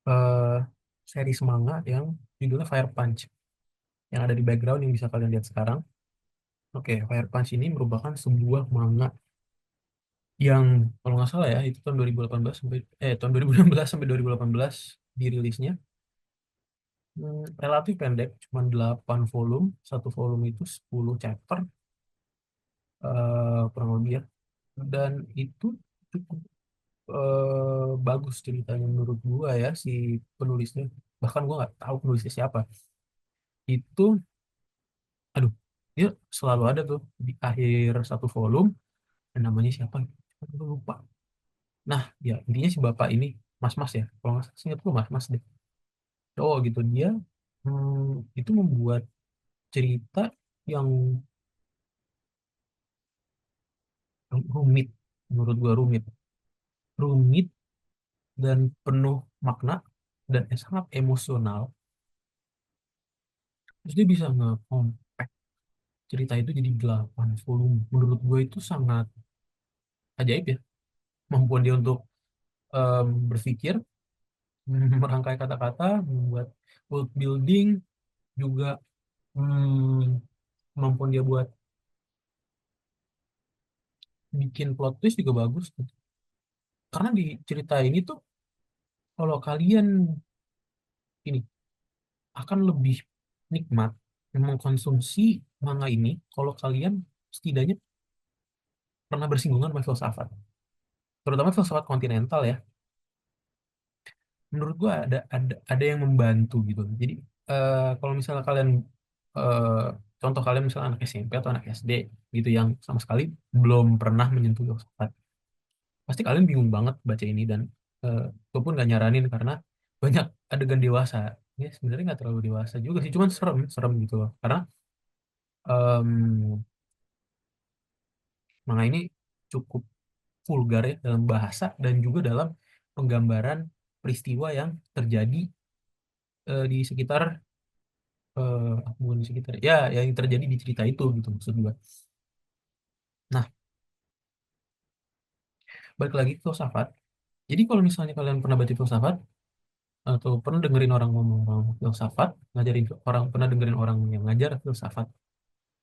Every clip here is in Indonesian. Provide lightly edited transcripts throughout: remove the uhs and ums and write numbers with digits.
eh series manga yang judulnya Fire Punch yang ada di background yang bisa kalian lihat sekarang. Oke, Fire Punch ini merupakan sebuah manga yang kalau nggak salah ya itu tahun 2018 sampai tahun 2016 sampai 2018 dirilisnya. Relatif pendek, cuma 8 volume, satu volume itu 10 chapter, kurang lebih ya. Dan itu cukup bagus ceritanya menurut gua ya si penulisnya. Bahkan gua nggak tahu penulisnya siapa. Itu, aduh, dia selalu ada tuh di akhir satu volume. Dan namanya siapa? Gua lupa. Nah, ya intinya si bapak ini, mas-mas ya. Kalau nggak salah, ingat gua mas-mas deh. Oh gitu dia, itu membuat cerita yang rumit, menurut gua rumit, rumit dan penuh makna dan sangat emosional. Terus dia bisa nge-compact cerita itu jadi 8 volume. Menurut gue itu sangat ajaib ya. Kemampuan dia untuk berpikir, merangkai kata-kata, membuat world building, juga mm, kemampuan dia buat bikin plot twist juga bagus. Karena di cerita ini tuh kalau kalian ini akan lebih nikmat mengkonsumsi manga ini kalau kalian setidaknya pernah bersinggungan sama filsafat, terutama filsafat kontinental ya. Menurut gua ada yang membantu gitu. Jadi kalau misalnya kalian eh, contoh kalian misalnya anak SMP atau anak SD gitu yang sama sekali belum pernah menyentuh filsafat, pasti kalian bingung banget baca ini. Dan gue pun gak nyaranin karena banyak adegan dewasa. Ya sebenarnya nggak terlalu dewasa juga sih, cuman serem serem gitu loh. Karena em, manga ini cukup vulgar ya dalam bahasa dan juga dalam penggambaran peristiwa yang terjadi di sekitar, bukan di sekitar ya yang terjadi di cerita itu gitu maksud gua. Nah, balik lagi ke filsafat. Jadi kalau misalnya kalian pernah baca filsafat atau pernah dengerin orang ngomong filsafat, ngajarin orang, pernah dengerin orang yang ngajar filsafat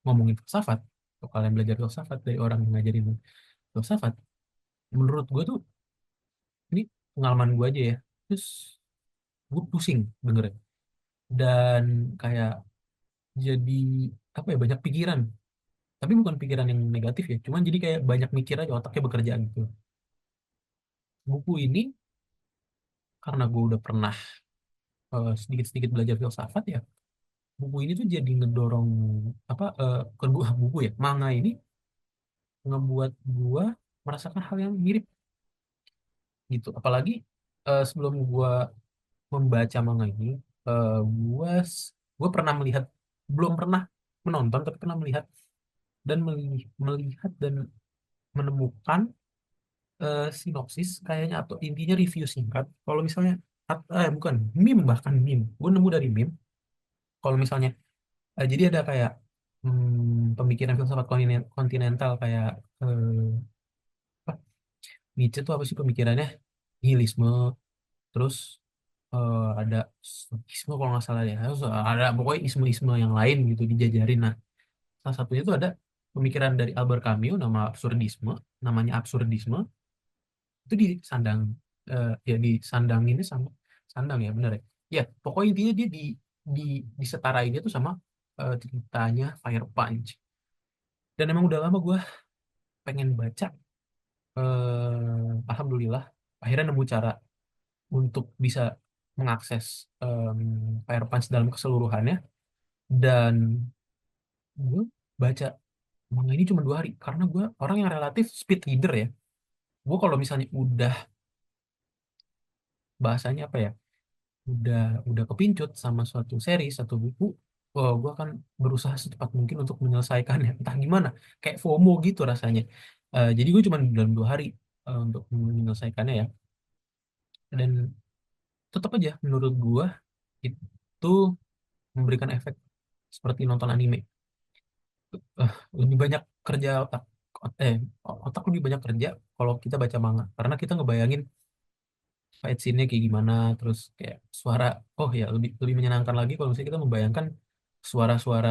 ngomongin filsafat, atau kalian belajar filsafat dari orang yang ngajarin filsafat, menurut gue tuh ini pengalaman gue aja ya. Terus gue pusing dengerin dan kayak jadi apa ya, banyak pikiran, tapi bukan pikiran yang negatif ya, cuman jadi kayak banyak mikir aja, otaknya bekerja gitu. Buku ini karena gue udah pernah sedikit-sedikit belajar filsafat ya, buku ini tuh jadi ngedorong apa, bukan buku buku ya, manga ini ngebuat gua merasakan hal yang mirip gitu. Apalagi sebelum gua membaca manga ini, eh, gua gua pernah melihat, belum pernah menonton tapi pernah melihat dan melihat dan menemukan sinopsis kayaknya atau intinya review singkat. Kalau misalnya bukan meme, bahkan meme gue nemu dari meme. Kalau misalnya jadi ada kayak pemikiran filsafat kontinental kayak apa, Nietzsche tuh apa sih pemikirannya, nihilisme. Terus ada stoikisme kalau nggak salah ya. Terus ada pokoknya isme-isme yang lain gitu dijajarin. Nah, salah satunya itu ada pemikiran dari Albert Camus, absurdisme namanya absurdisme. Itu disandang, ya disandang ini sama, sandang ya bener ya. Ya pokoknya intinya dia di disetarain itu sama ceritanya Fire Punch. Dan emang udah lama gue pengen baca. Alhamdulillah akhirnya nemu cara untuk bisa mengakses Fire Punch dalam keseluruhannya. Dan gue baca manga ini cuma 2 hari karena gue orang yang relatif speed reader ya. Gue kalau misalnya udah bahasanya apa ya, udah udah kepincut sama suatu series, satu buku, oh, gue akan berusaha secepat mungkin untuk menyelesaikannya. Entah gimana, kayak FOMO gitu rasanya. Jadi gue cuma dalam 2 hari untuk menyelesaikannya ya. Dan tetap aja menurut gue itu memberikan efek seperti nonton anime. Eh, Lebih banyak kerja otak, eh otak lebih banyak kerja kalau kita baca manga karena kita ngebayangin fight scene-nya kayak gimana, terus kayak suara, oh ya lebih lebih menyenangkan lagi kalau misalnya kita membayangkan suara-suara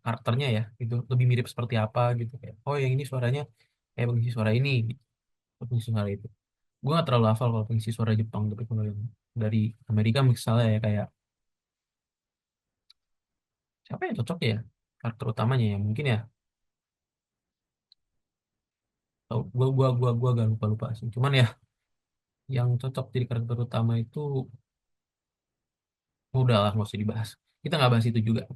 karakternya ya, itu lebih mirip seperti apa gitu, kayak oh yang ini suaranya kayak pengisi suara ini gitu, pengisi suara itu. Gue gak terlalu hafal kalau pengisi suara Jepang, tapi kalau yang dari Amerika misalnya ya kayak siapa yang cocok ya karakter utamanya ya, mungkin ya, tau gua gak lupa lupa sih, cuman ya yang cocok jadi karakter utama itu udah lah nggak usah dibahas, kita nggak bahas itu juga,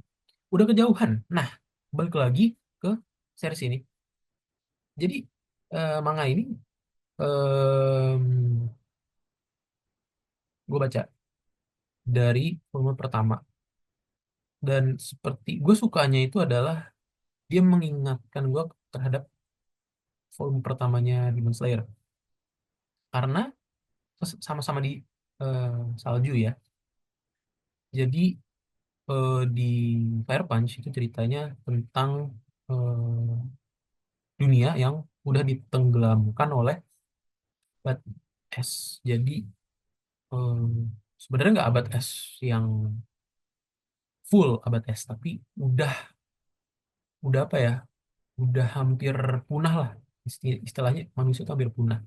udah kejauhan. Nah, balik lagi ke series ini. Jadi manga ini gue baca dari volume pertama, dan seperti gue sukanya itu adalah dia mengingatkan gue terhadap volume pertamanya Demon Slayer, karena sama-sama di eh, salju ya. Jadi di Fire Punch itu ceritanya tentang dunia yang udah ditenggelamkan oleh abad es. Jadi eh, sebenarnya nggak abad es yang full abad es, tapi udah udah apa ya? Udah hampir punah lah. Istilahnya manusia itu hampir punah.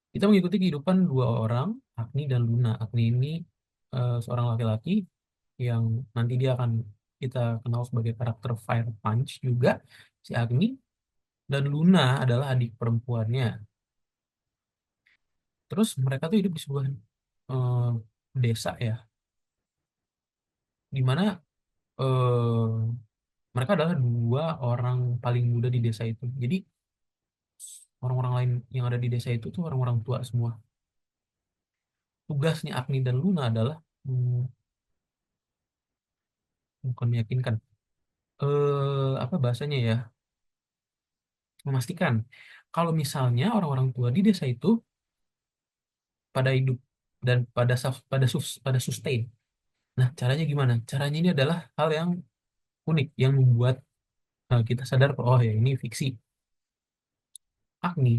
Kita mengikuti kehidupan dua orang, Agni dan Luna. Agni ini seorang laki-laki yang nanti dia akan kita kenal sebagai karakter Fire Punch juga, si Agni. Dan Luna adalah adik perempuannya. Terus mereka tuh hidup di sebuah eh, desa ya, di mana mereka adalah dua orang paling muda di desa itu. Jadi orang-orang lain yang ada di desa itu tuh orang-orang tua semua. Tugasnya Agni dan Luna adalah bukan meyakinkan, apa bahasanya ya, memastikan kalau misalnya orang-orang tua di desa itu pada hidup dan pada sustain. Nah, caranya gimana? Caranya ini adalah hal yang unik yang membuat kita sadar, oh ya ini fiksi. Agni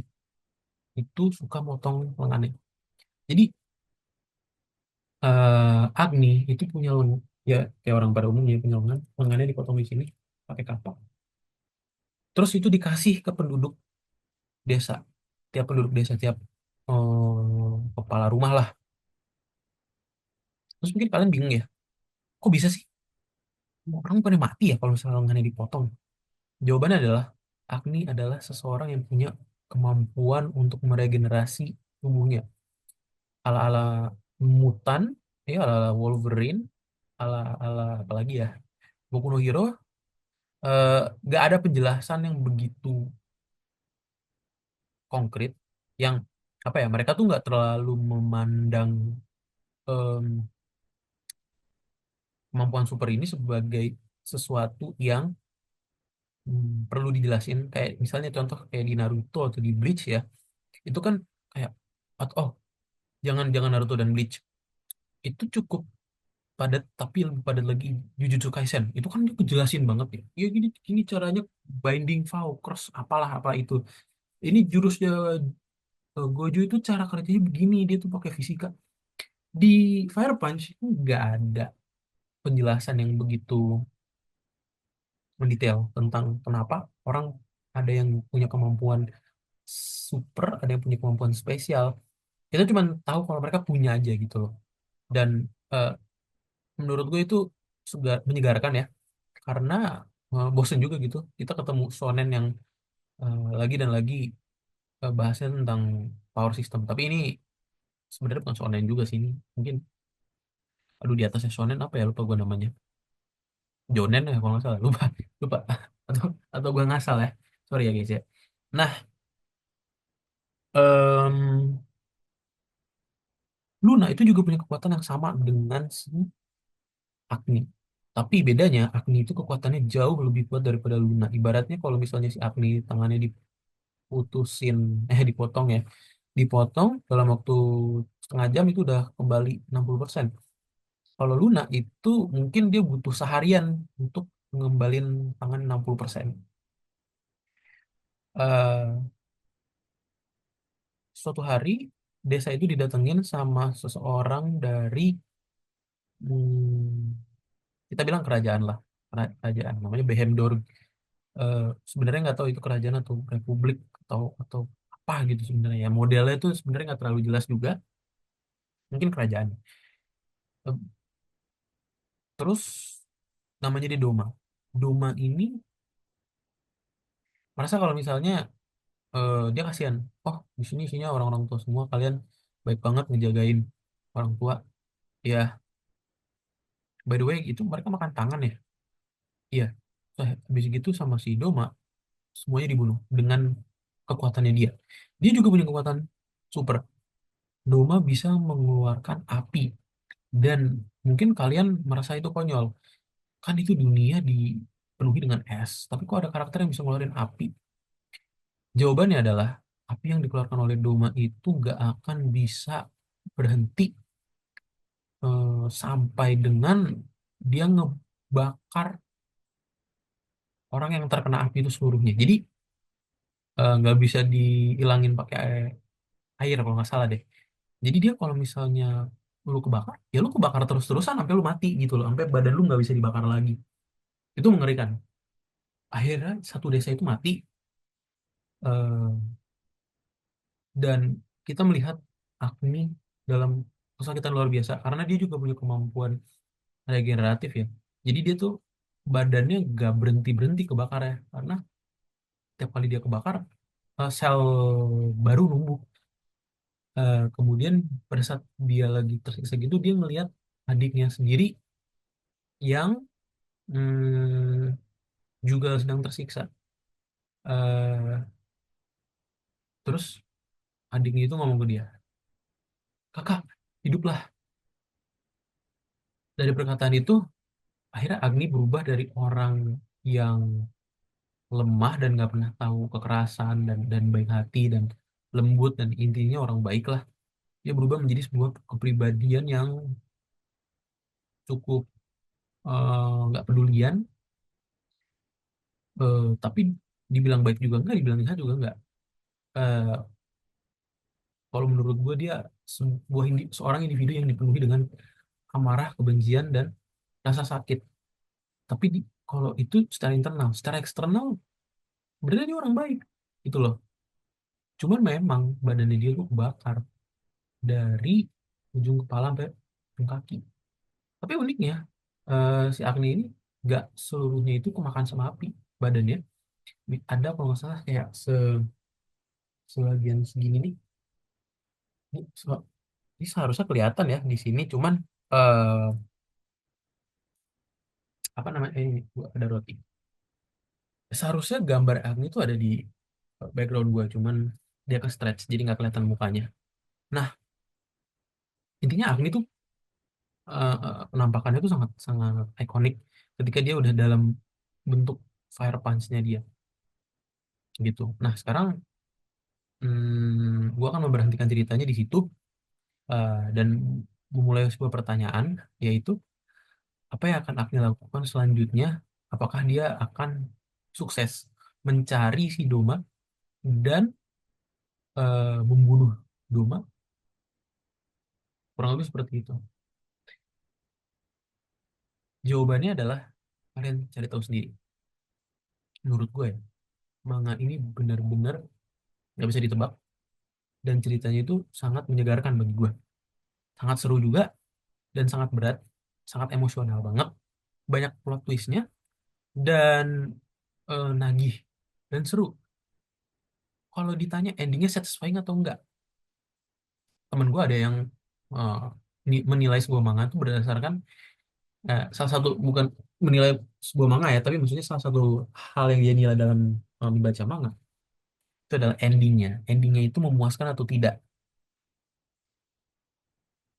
itu suka motong lengannya. Jadi Agni itu punya ya kayak orang pada umumnya punya lengannya dipotong di sini pakai kapak. Terus itu dikasih ke penduduk desa, tiap penduduk desa, tiap kepala rumah lah. Terus mungkin kalian bingung ya, kok bisa sih orang pada mati ya kalau misalnya lengannya dipotong? Jawabannya adalah Agni adalah seseorang yang punya kemampuan untuk meregenerasi tubuhnya, ala-ala mutan, ya ala-ala Wolverine, ala-ala apalagi ya, Boku no Hero. eh, Nggak ada penjelasan yang begitu konkret, yang apa ya, mereka tuh nggak terlalu memandang em, kemampuan super ini sebagai sesuatu yang perlu dijelasin, kayak misalnya contoh kayak di Naruto atau di Bleach ya, itu kan kayak oh jangan jangan Naruto dan Bleach itu cukup padat, tapi lebih padat lagi Jujutsu Kaisen, itu kan dia kejelasin banget ya, ya gini gini caranya binding vow cross apalah apa itu, ini jurusnya Gojo itu cara kerjanya begini, dia tuh pakai fisika. Di Fire Punch itu nggak ada penjelasan yang begitu mendetail tentang kenapa orang ada yang punya kemampuan super, ada yang punya kemampuan spesial. Kita cuma tahu kalau mereka punya aja gitu loh. Dan eh, menurut gue itu menyegarkan ya, karena bosen juga gitu kita ketemu shonen yang lagi dan lagi bahasnya tentang power system. Tapi ini sebenarnya bukan shonen juga sih, ini mungkin aduh di atasnya shonen apa ya, lupa gue namanya, Jonen ya kalau nggak salah, lupa lupa atau gue ngasal ya, sorry ya guys ya. Nah, em, Luna itu juga punya kekuatan yang sama dengan si Agni, tapi bedanya Agni itu kekuatannya jauh lebih kuat daripada Luna. Ibaratnya kalau misalnya si Agni tangannya diputusin, dipotong ya, dipotong dalam waktu setengah jam itu udah kembali 60%. Kalau Luna itu mungkin dia butuh seharian untuk ngembalin tangan 60%. suatu hari desa itu didatengin sama seseorang dari, hmm, kita bilang kerajaan lah, kerajaan namanya Behendor. Eh, Sebenarnya nggak tahu itu kerajaan atau republik atau apa gitu sebenarnya ya, modelnya itu sebenarnya nggak terlalu jelas juga, mungkin kerajaan. Eh, Terus namanya dia Doma. Doma ini merasa kalau misalnya, dia kasihan, oh di sini isinya orang-orang tua semua, kalian baik banget ngejagain orang tua ya, by the way itu mereka makan tangan ya, iya. Habis gitu sama si Doma semuanya dibunuh dengan kekuatannya dia. Dia juga punya kekuatan super. Doma bisa mengeluarkan api, dan mungkin kalian merasa itu konyol, kan itu dunia dipenuhi dengan es, tapi kok ada karakter yang bisa ngeluarin api? Jawabannya adalah api yang dikeluarkan oleh Doma itu gak akan bisa berhenti, sampai dengan dia ngebakar orang yang terkena api itu seluruhnya. Jadi nggak bisa dihilangin pakai air kalau nggak salah deh. Jadi dia kalau misalnya lu kebakar, ya lu kebakar terus-terusan sampai lu mati gitu loh, sampai badan lu nggak bisa dibakar lagi. Itu mengerikan. Akhirnya satu desa itu mati, eh, dan kita melihat Agni dalam kesakitan luar biasa karena dia juga punya kemampuan regeneratif ya. Jadi dia tuh badannya gak berhenti-berhenti kebakar ya, karena tiap kali dia kebakar, sel baru numbuh. Kemudian pada saat dia lagi tersiksa gitu, dia ngelihat adiknya sendiri yang, juga sedang tersiksa. Eh, Terus adiknya itu ngomong ke dia, kakak, hiduplah. Dari perkataan itu, akhirnya Agni berubah dari orang yang lemah dan nggak pernah tahu kekerasan dan baik hati dan lembut dan intinya orang baik lah. Dia berubah menjadi sebuah kepribadian yang cukup, nggak pedulian, tapi dibilang baik juga enggak, dibilang jahat juga enggak. Eh, Kalau menurut gue dia seorang individu yang dipenuhi dengan amarah, kebencian dan rasa sakit. Tapi kalau itu secara internal, secara eksternal sebenarnya dia orang baik gitu loh. Cuman memang badannya dia tuh kebakar dari ujung kepala sampai ujung kaki. Tapi uniknya, si Agni ini nggak seluruhnya itu kemakan sama api badannya. Ada kalau nggak salah kayak sebagian segini nih. Ini, ini seharusnya kelihatan ya di sini. Cuman, eh apa namanya? Ini gua ada roti. Seharusnya gambar Agni itu ada di background gua. Cuman dia ke stretch jadi nggak kelihatan mukanya. Nah, intinya Agni tuh, penampakannya tuh sangat sangat ikonik ketika dia udah dalam bentuk fire punch-nya dia gitu. Nah, sekarang, gua akan memberhentikan ceritanya di situ, dan memulai sebuah pertanyaan, yaitu apa yang akan Agni lakukan selanjutnya? Apakah dia akan sukses mencari si Doma dan, membunuh Doma? Kurang lebih seperti itu. Jawabannya adalah kalian cari tahu sendiri. Menurut gue ya, manga ini benar-benar nggak bisa ditebak, dan ceritanya itu sangat menyegarkan bagi gue. Sangat seru juga dan sangat berat, sangat emosional banget, banyak plot twistnya dan, nagih dan seru. Kalau ditanya endingnya satisfying atau enggak, temen gue ada yang, eh, menilai sebuah manga itu berdasarkan, salah satu, bukan menilai sebuah manga ya, tapi maksudnya salah satu hal yang dia nilai dalam, membaca manga itu adalah endingnya. Endingnya itu memuaskan atau tidak.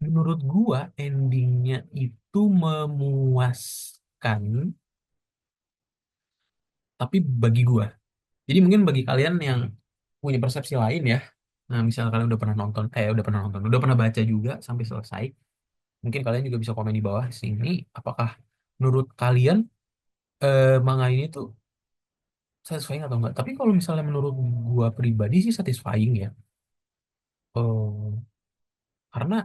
Menurut gua endingnya itu memuaskan, tapi bagi gua. Jadi mungkin bagi kalian yang punya persepsi lain ya, nah misalnya kalian udah pernah baca juga sampai selesai, mungkin kalian juga bisa komen di bawah sini, apakah menurut kalian, manga ini tuh satisfying atau enggak. Tapi kalau misalnya menurut gua pribadi sih satisfying ya. Oh, karena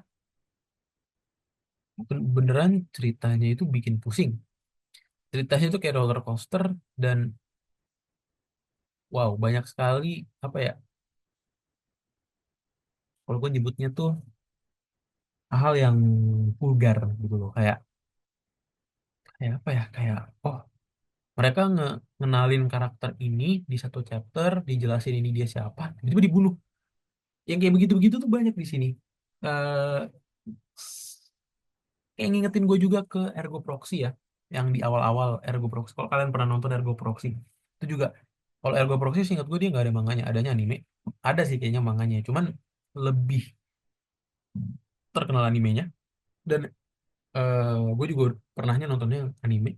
beneran ceritanya itu bikin pusing. Ceritanya itu kayak roller coaster dan wow, banyak sekali apa ya? Kalau gue nyebutnya tuh hal yang vulgar gitu loh. Kayak apa ya? Kayak oh, mereka ngenalin karakter ini di satu chapter, dijelasin ini dia siapa, tiba-tiba dibunuh. Yang kayak begitu-begitu tuh banyak di sini. Eh Kayak ngingetin gue juga ke Ergo Proxy ya, yang di awal-awal Ergo Proxy. Kalau kalian pernah nonton Ergo Proxy, itu juga kalau Ergo Proxy seingat gue dia nggak ada manganya, adanya anime. Ada sih kayaknya manganya, cuman lebih terkenal animenya. Dan gue juga pernahnya nontonnya anime.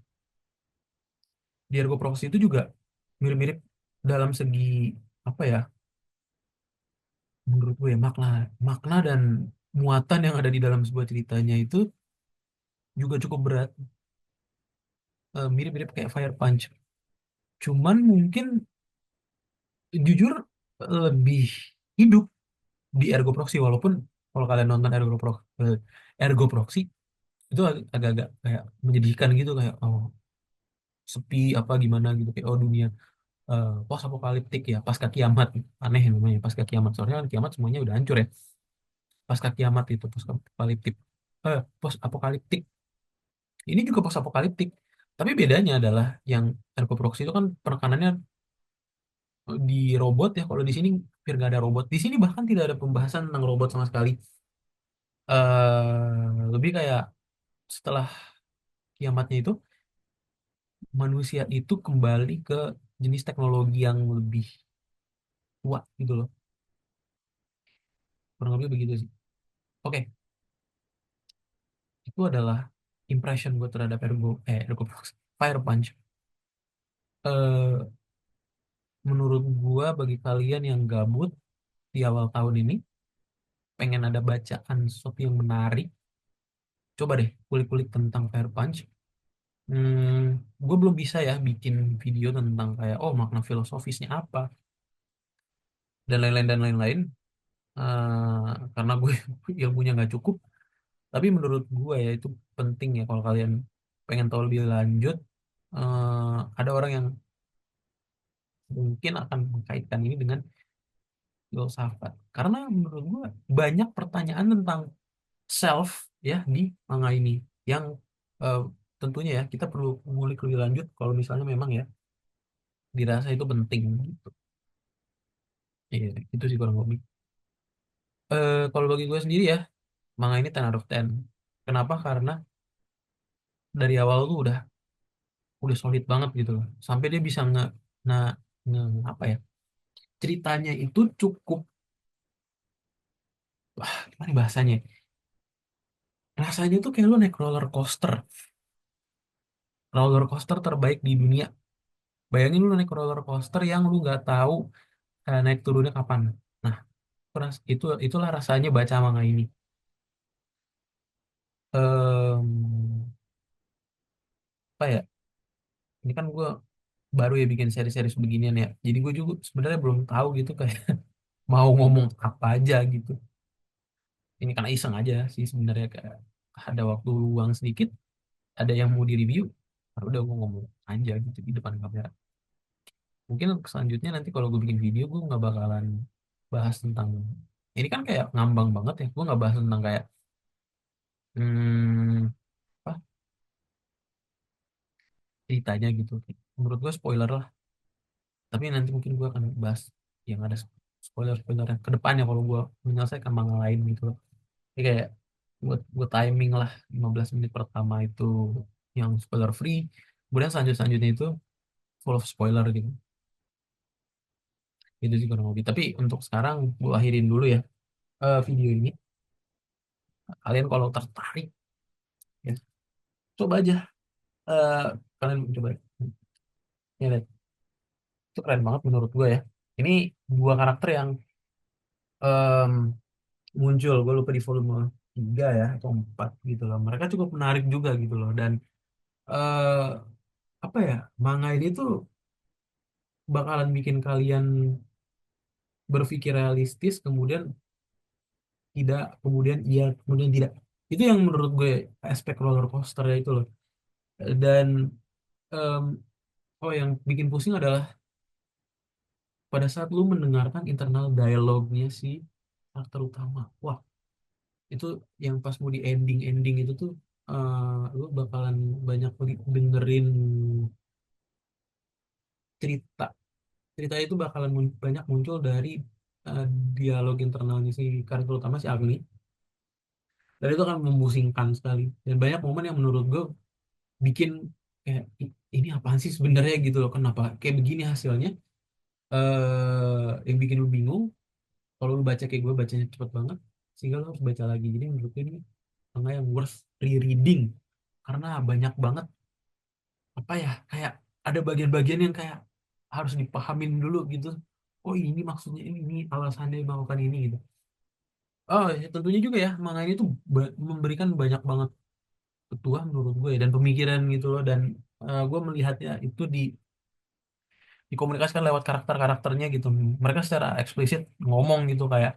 Di Ergo Proxy itu juga mirip-mirip dalam segi apa ya? Menurut gue ya, makna makna dan muatan yang ada di dalam sebuah ceritanya itu juga cukup berat. Mirip-mirip kayak Fire Punch. Cuman mungkin jujur lebih hidup di Ergo Proxy, walaupun kalau kalian nonton Ergo Proxy itu agak-agak kayak menyedihkan gitu, kayak oh sepi apa gimana gitu, kayak oh dunia pos apokaliptik ya, pasca kiamat. Aneh namanya pasca kiamat, soalnya kan kiamat semuanya udah hancur ya. Pasca kiamat itu pos apokaliptik, pos apokaliptik, ini juga pos apokaliptik, tapi bedanya adalah yang Ergo Proxy itu kan penekanannya di robot ya. Kalau di sini hampir nggak ada robot. Di sini bahkan tidak ada pembahasan tentang robot sama sekali. Lebih kayak setelah kiamatnya itu manusia itu kembali ke jenis teknologi yang lebih tua gitu loh. Kurang lebih begitu sih. Oke, itu adalah impression gue terhadap Ergo Prox. Fire Punch. Eh, Menurut gue bagi kalian yang gabut di awal tahun ini, pengen ada bacaan sesuatu yang menarik, coba deh kulik-kulik tentang Fire Punch. Gue belum bisa ya bikin video tentang kayak oh makna filosofisnya apa dan lain-lain dan lain-lain. Karena gue ilmunya nggak cukup. Tapi menurut gue ya itu penting ya kalau kalian pengen tahu lebih lanjut. Ada orang yang mungkin akan mengkaitkan ini dengan filsafat. Karena menurut gue banyak pertanyaan tentang self ya di manga ini yang eh, tentunya ya kita perlu ngulik lebih lanjut kalau misalnya memang ya dirasa itu penting gitu. Iya, itu sih kurang lebih. Kalau bagi gue sendiri ya, manga ini 10 out of 10. Kenapa? Karena dari awal tuh udah solid banget gitu loh. Sampai dia bisa nah, apa ya? Ceritanya itu cukup gimana bahasanya? Rasanya tuh kayak lu naik roller coaster. Roller coaster terbaik di dunia. Bayangin lu naik roller coaster yang lu nggak tahu naik turunnya kapan. Nah, itulah rasanya baca manga ini. Apa ya? Ini kan gue baru ya bikin seri-seri beginian ya. Jadi gue juga sebenarnya belum tahu gitu kayak mau ngomong apa aja gitu. Ini karena iseng aja sih sebenarnya, kayak ada waktu luang sedikit, ada yang mau di-review, ya udah gue ngomong aja gitu di depan kamera. Mungkin selanjutnya nanti kalau gue bikin video gue nggak bakalan bahas tentang ini, kan kayak ngambang banget ya. Gue nggak bahas tentang kayak hmm, apa ceritanya gitu. Menurut gue spoiler lah. Tapi nanti mungkin gue akan bahas yang ada spoiler-spoiler yang ke depannya kalau gue menyelesaikan manga lain gitu loh. Jadi kayak buat timing lah 15 menit pertama itu yang spoiler free. Kemudian selanjutnya itu full of spoiler gitu. Itu sih kurang lebih. Tapi untuk sekarang gue akhirin dulu ya video ini. Kalian kalau tertarik ya coba aja. eh Kalian coba ya lihat. Itu keren banget menurut gue ya. Ini dua karakter yang em, muncul. Gue lupa di volume 3 ya atau 4 gitu loh. Mereka cukup menarik juga gitu loh. Dan eh apa ya, manga ini tuh bakalan bikin kalian berpikir realistis, kemudian tidak, kemudian iya, kemudian tidak. Itu yang menurut gue aspek roller coaster itu loh. Dan em, oh, yang bikin pusing adalah pada saat lu mendengarkan internal dialognya si karakter utama. Wah, itu yang pas mau di ending itu tuh lu bakalan banyak dengerin cerita. Cerita itu bakalan banyak muncul dari eh, dialog internalnya si karakter utama si Agni. Dan itu akan memusingkan sekali. Dan banyak momen yang menurut gue bikin kayak ini apaan sih sebenarnya gitu loh, kenapa kayak begini hasilnya. Yang bikin lu bingung kalau lu baca kayak gue bacanya cepet banget, sehingga lu harus baca lagi. Jadi menurut gue ini manga yang worth rereading karena banyak banget apa ya, kayak ada bagian-bagian yang kayak harus dipahamin dulu gitu. Oh, ini maksudnya ini alasannya melakukan ini gitu. Oh ya, tentunya juga ya manga ini tuh memberikan banyak banget petuah menurut gue ya, dan pemikiran gitu loh. Dan gue melihatnya itu dikomunikasikan lewat karakter-karakternya gitu. Mereka secara eksplisit ngomong gitu kayak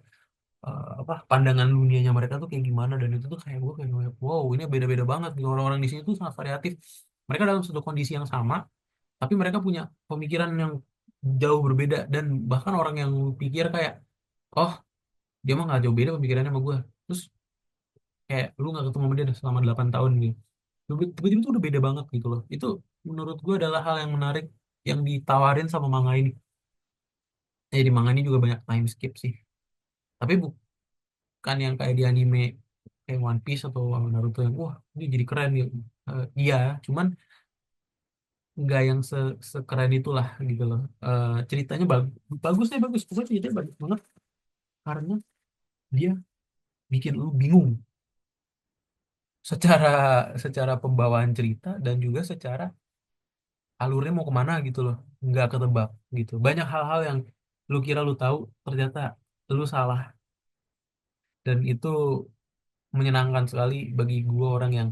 apa pandangan dunianya mereka tuh kayak gimana, dan itu tuh kayak gue kayak ngeliat, wow, ini beda-beda banget gitu. Orang-orang di sini tuh sangat variatif. Mereka dalam satu kondisi yang sama, tapi mereka punya pemikiran yang jauh berbeda. Dan bahkan orang yang pikir kayak, oh, dia mah nggak jauh beda pemikirannya sama gue, terus kayak lu nggak ketemu sama dia selama 8 tahun gitu, tiba-tiba tuh udah beda banget gitu loh. Itu menurut gue adalah hal yang menarik yang ditawarin sama manga ini. Di manga ini juga banyak time skip sih, tapi bukan yang kayak di anime kayak One Piece atau Naruto yang wah ini jadi keren gitu. Iya, cuman nggak yang sekeren itulah gitu loh. Ceritanya bagusnya bagus, pokoknya ceritanya bagus banget karena dia bikin lu bingung secara secara pembawaan cerita dan juga secara alurnya mau kemana gitu loh, nggak ketebak gitu. Banyak hal-hal yang lu kira lu tahu, ternyata lu salah. Dan itu menyenangkan sekali bagi gua, orang yang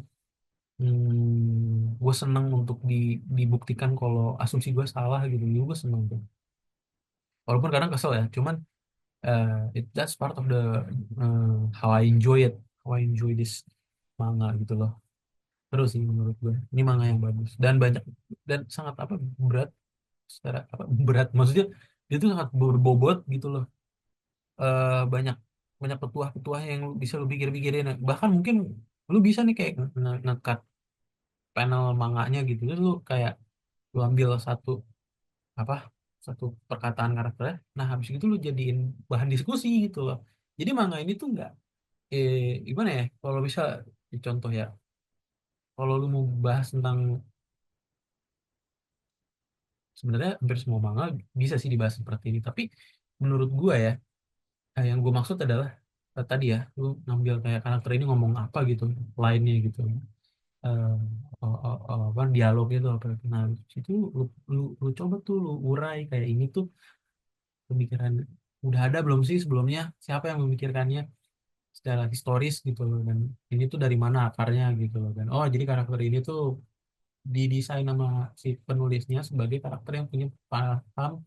gue seneng untuk dibuktikan kalau asumsi gue salah gitu. Gue seneng tuh, walaupun kadang kesel ya, cuman that's part of the uh, how I enjoy it, how I enjoy this manga gitu loh. Terus sih menurut gue ini manga yang bagus dan banyak dan sangat apa, berat, secara apa berat maksudnya, dia tuh sangat berbobot gitu loh. Banyak banyak petuah-petuah yang bisa lu pikir-pikirin, bahkan mungkin lu bisa nih kayak ngekat panel manganya gitu. Terus lu kayak lu ambil apa satu perkataan karakternya, nah habis itu lu jadiin bahan diskusi gitu loh. Jadi manga ini tuh nggak eh gimana ya, kalau bisa contoh ya, kalau lu mau bahas tentang, sebenarnya hampir semua manga bisa sih dibahas seperti ini, tapi menurut gua ya, yang gue maksud adalah tadi ya, lu ngambil kayak karakter ini ngomong apa gitu, lainnya gitu, eh apa dialog itu apa, nah itu lu coba tuh lu urai kayak ini tuh pemikiran udah ada belum sih sebelumnya, siapa yang memikirkannya secara historis gitu loh, dan ini tuh dari mana akarnya gitu loh. Dan oh, jadi karakter ini tuh didesain sama si penulisnya sebagai karakter yang punya paham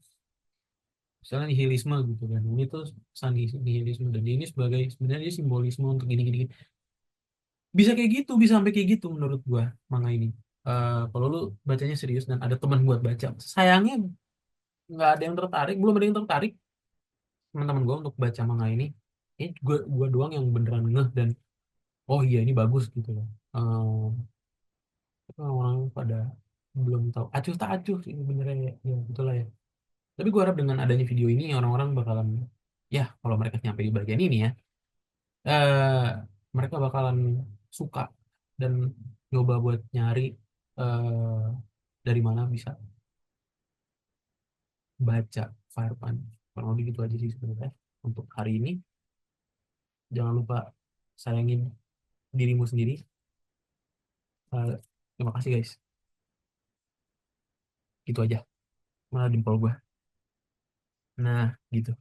misalnya nihilisme gitu kan, ini tuh pesan nihilisme, dan ini sebagai sebenarnya dia simbolisme untuk gini gini gini. Bisa kayak gitu, bisa sampai kayak gitu menurut gua manga ini. Kalau lu bacanya serius dan ada teman buat baca, sayangnya nggak ada yang tertarik, belum ada yang tertarik teman-teman gua untuk baca manga ini gua doang yang beneran ngeh dan oh iya ini bagus gitu loh. Orang pada belum tahu acuh tak acuh sih sebenarnya ya, ya betul lah ya. Tapi gue harap dengan adanya video ini orang-orang bakalan, ya kalau mereka nyampe di bagian ini ya, eh, mereka bakalan suka dan coba buat nyari eh, dari mana bisa baca Fire Punch. Kurang lebih gitu aja sih sebenarnya untuk hari ini. Jangan lupa sayangin dirimu sendiri. Eh, Terima kasih guys. Gitu aja. Mana jempol gue. Nah, gitu.